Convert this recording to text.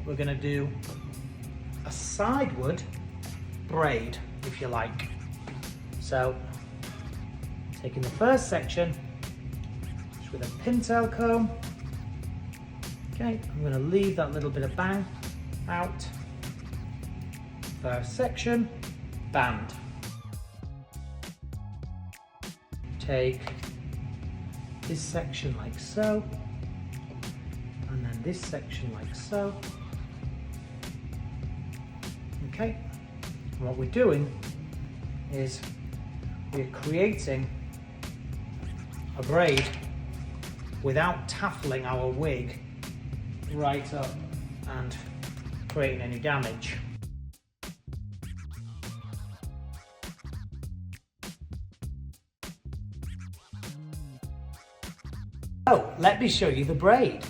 we're going to do a sideward braid, if you like. So, taking the first section, just with a pintail comb. Okay, I'm going to leave that little bit of bang out. First section, band. Take this section like so, and then this section like so. Okay, and what we're doing is we're creating a braid without taffling our wig right up and creating any damage. So let me show you the braid.